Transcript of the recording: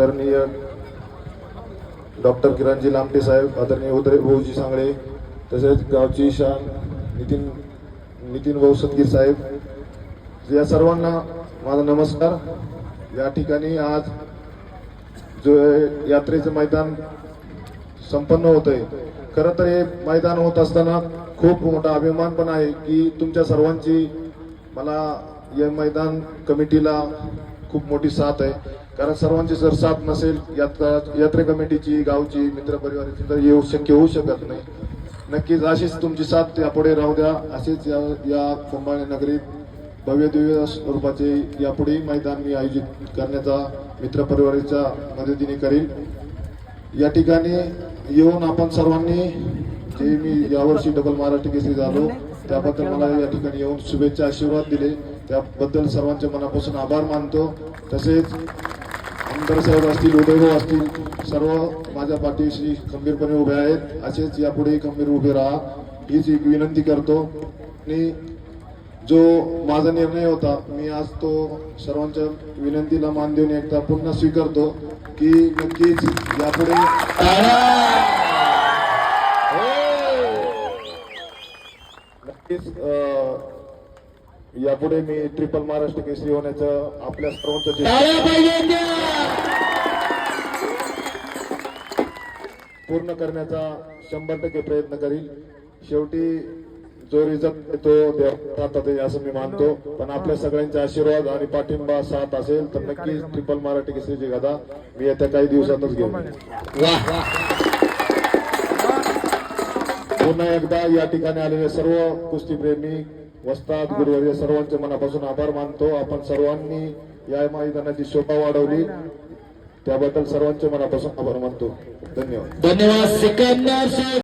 आदरणीय डॉक्टर किरणजी लामटे साहेब, आदरणीय उदय भाऊजी सांगळे, तसेच गावची शान नितीन भाऊ सदगीर साहेब, या सर्वांना माझा नमस्कार। या ठिकाणी आज जो यात्रेचं मैदान संपन्न होतंय, खरं तर हे मैदान होत असताना खूप मोठा अभिमान पण आहे की तुमच्या सर्वांची मला या मैदान कमिटीला खूप मोठी साथ आहे। कारण सर्वांची जर साथ नसेल यात्रा कमिटीची, गावची, मित्रपरिवाराची, तर शक्य होऊ शकत नाही। नक्कीच अशीच तुमची साथ यापुढे राहू द्या। असेच या खंबाळे नगरीत भव्य दिव्य स्वरूपाचे यापुढे मैदान मी आयोजित करण्याचा मित्रपरिवाराच्या मदतीने करील। या ठिकाणी येऊन आपण सर्वांनी, जे मी यावर्षी डबल महाराष्ट्र केसरी झालो त्याबद्दल मला या ठिकाणी येऊन शुभेच्छा, आशीर्वाद दिले, त्याबद्दल सर्वांचे मनापासून आभार मानतो। तसेच आमदार साहेब असतील, उदयभाऊ असतील, सर्व माझ्या पाठीशी खंबीरपणे उभे आहेत। असेच यापुढे खंबीर उभे राहा हीच एक विनंती करतो। आणि जो माझा निर्णय होता, मी आज तो सर्वांच्या विनंतीला मान देऊन एकदा पुन्हा स्वीकारतो की नक्कीच यापुढे यापुढे मी ट्रिपल महाराष्ट्र केसरी होण्याचं आपल्या सर्वांचं पूर्ण करण्याचा 100% प्रयत्न करील। शेवटी जो रिझल्ट तो देतात असं मी मानतो, पण आपल्या सगळ्यांचा आशीर्वाद आणि पाठिंबा साथ असेल तर नक्कीच ट्रिपल महाराष्ट्र केसरीची गदा मी येत्या काही दिवसातच घेऊन पुन्हा एकदा या ठिकाणी आलेले सर्व कुस्तीप्रेमी, वस्ताद, गुरुवर्य सर्वांचे मनापासून आभार मानतो। आपण सर्वांनी या मैदानाची शोभा वाढवली त्याबद्दल सर्वांचे मनापासून आभार मानतो। धन्यवाद। धन्यवाद सिकंदर साहेब।